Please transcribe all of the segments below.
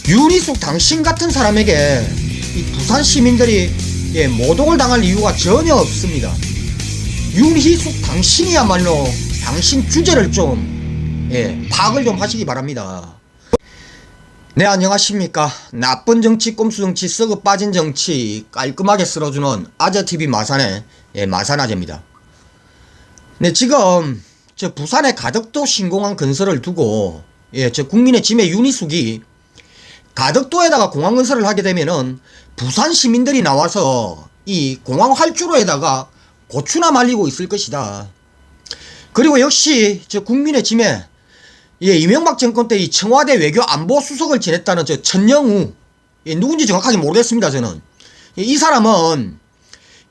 윤희숙 당신 같은 사람에게 이 부산 시민들이 모독을 당할 이유가 전혀 없습니다. 윤희숙 당신이야말로 당신 주제를 좀 파악을 좀 하시기 바랍니다. 네, 안녕하십니까. 나쁜 정치, 꼼수 정치, 썩어 빠진 정치 깔끔하게 쓸어주는 아재TV 마산의 마산아재입니다. 네, 지금 저 부산의 가덕도 신공항 건설을 두고 저 국민의 짐의 윤희숙이 가덕도에다가 공항 건설을 하게 되면은 부산 시민들이 나와서 이 공항 활주로에다가 고추나 말리고 있을 것이다. 그리고 역시 저 국민의 짐에 이명박 정권 때 이 청와대 외교 안보 수석을 지냈다는 저 천영우, 누군지 정확하게 모르겠습니다. 저는 이 사람은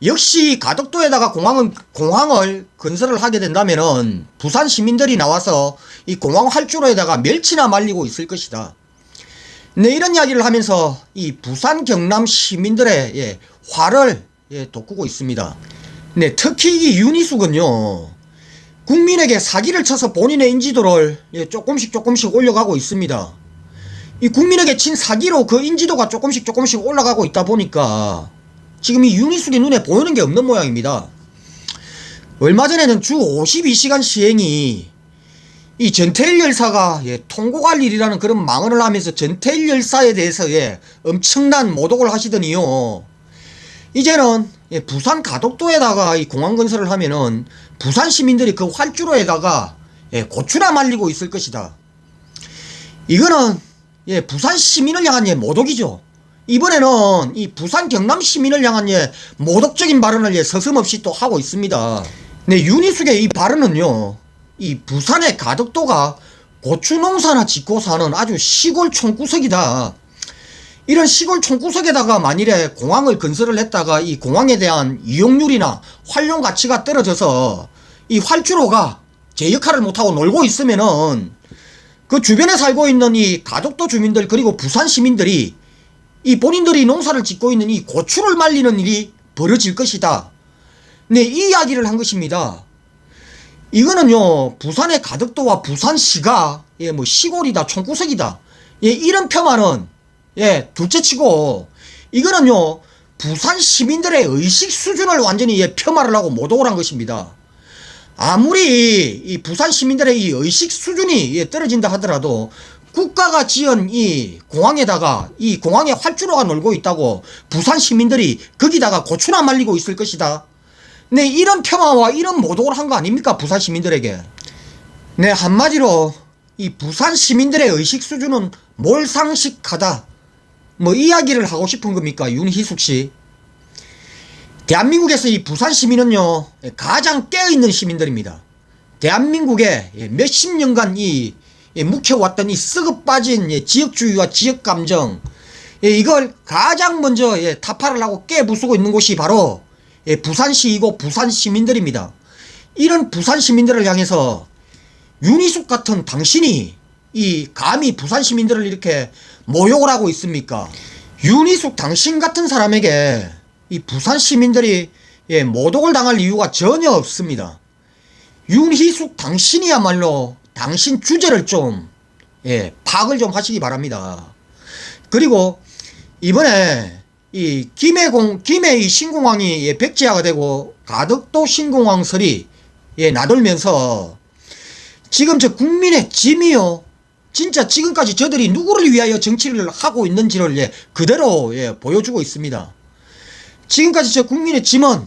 역시 가덕도에다가 공항을 건설을 하게 된다면은 부산 시민들이 나와서 이 공항 활주로에다가 멸치나 말리고 있을 것이다. 네, 이런 이야기를 하면서 이 부산 경남 시민들의 화를 돋구고 있습니다. 네, 특히 이 윤희숙은요, 국민에게 사기를 쳐서 본인의 인지도를 조금씩 올려가고 있습니다. 이 국민에게 친 사기로 그 인지도가 조금씩 올라가고 있다 보니까 지금 이 윤희숙의 눈에 보이는 게 없는 모양입니다. 얼마 전에는 주 52시간 시행이 이 전태일 열사가 통곡할 일이라는 그런 망언을 하면서 전태일 열사에 대해서 엄청난 모독을 하시더니요, 이제는 부산 가덕도에다가 이 공항 건설을 하면은 부산 시민들이 그 활주로에다가 고추나 말리고 있을 것이다. 이거는 부산 시민을 향한 모독이죠. 이번에는 이 부산 경남 시민을 향한 모독적인 발언을 서슴없이 또 하고 있습니다. 네, 윤희숙의 이 발언은요, 이 부산의 가덕도가 고추 농사나 짓고 사는 아주 시골 촌구석이다. 이런 시골 촌구석에다가 만일에 공항을 건설을 했다가 이 공항에 대한 이용률이나 활용 가치가 떨어져서 이 활주로가 제 역할을 못하고 놀고 있으면은 그 주변에 살고 있는 이 가덕도 주민들 그리고 부산 시민들이 이 본인들이 농사를 짓고 있는 이 고추를 말리는 일이 벌어질 것이다. 네, 이 이야기를 한 것입니다. 이거는요, 부산의 가덕도와 부산시가 뭐 시골이다, 촌구석이다, 이런 폄하는 둘째치고 이거는요, 부산 시민들의 의식 수준을 완전히 폄하를 하고 모독을 한 것입니다. 아무리 이 부산 시민들의 이 의식 수준이 떨어진다 하더라도 국가가 지은 이 공항에다가 이 공항에 활주로가 놀고 있다고 부산 시민들이 거기다가 고추나 말리고 있을 것이다. 네, 이런 폄하와 이런 모독을 한 거 아닙니까, 부산 시민들에게. 네, 한마디로 이 부산 시민들의 의식 수준은 몰상식하다, 뭐 이야기를 하고 싶은 겁니까, 윤희숙 씨? 대한민국에서 이 부산 시민은요, 가장 깨어있는 시민들입니다. 대한민국에 몇십 년간 묵혀왔던 이 썩어 빠진 지역주의와 지역감정, 이걸 가장 먼저 타파를 하고 깨부수고 있는 곳이 바로 부산시이고 부산 시민들입니다. 이런 부산 시민들을 향해서 윤희숙 같은 당신이 감히 부산 시민들을 이렇게 모욕을 하고 있습니까? 윤희숙 당신 같은 사람에게 이 부산 시민들이 모독을 당할 이유가 전혀 없습니다. 윤희숙 당신이야말로 당신 주제를 좀 파악을 좀 하시기 바랍니다. 그리고 이번에 이 김해 이 신공항이 백지화가 되고 가덕도 신공항설이 나돌면서 지금 저 국민의 짐이요, 진짜 지금까지 저들이 누구를 위하여 정치를 하고 있는지를 그대로 보여주고 있습니다. 지금까지 저 국민의 짐은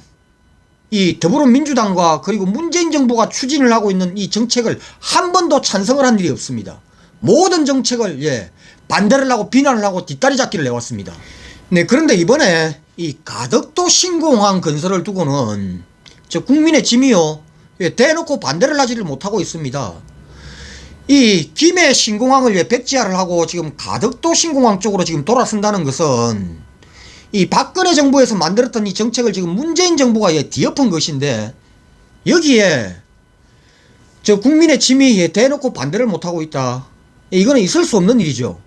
이 더불어민주당과 그리고 문재인 정부가 추진을 하고 있는 이 정책을 한 번도 찬성을 한 일이 없습니다. 모든 정책을 반대를 하고 비난을 하고 뒷다리 잡기를 해왔습니다. 네, 그런데 이번에 이 가덕도 신공항 건설을 두고는 저 국민의 짐이요, 대놓고 반대를 하지를 못하고 있습니다. 이 김해 신공항을 백지화를 하고 지금 가덕도 신공항 쪽으로 지금 돌아선다는 것은 이 박근혜 정부에서 만들었던 이 정책을 지금 문재인 정부가 뒤엎은 것인데, 여기에 저 국민의 짐이 대놓고 반대를 못하고 있다. 이거는 있을 수 없는 일이죠.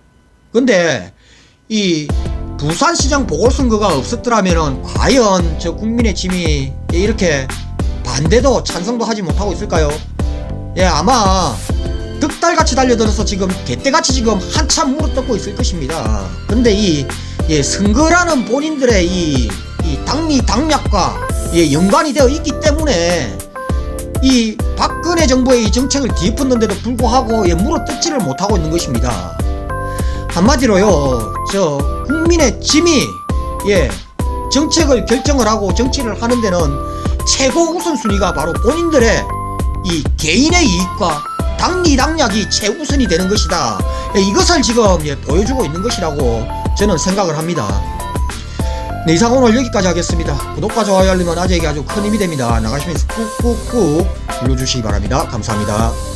근데 이 부산시장 보궐선거가 없었더라면은 과연 저 국민의 짐이 이렇게 반대도 찬성도 하지 못하고 있을까요? 아마 득달같이 달려들어서 지금 개떼같이 지금 한참 물어뜯고 있을 것입니다. 근데 이 선거라는 본인들의 이 당리 당략과 연관이 되어 있기 때문에 이 박근혜 정부의 이 정책을 뒤엎었는데도 불구하고 물어뜯지를 못하고 있는 것입니다. 한마디로요, 저 국민의 짐이 정책을 결정을 하고 정치를 하는 데는 최고 우선순위가 바로 본인들의 이 개인의 이익과 당리 당략이 최우선이 되는 것이다. 이것을 지금 보여주고 있는 것이라고 저는 생각을 합니다. 네, 이상 오늘 여기까지 하겠습니다. 구독과 좋아요 알림은 아재에게 아주 큰 힘이 됩니다. 나가시면서 꾹꾹꾹 눌러주시기 바랍니다. 감사합니다.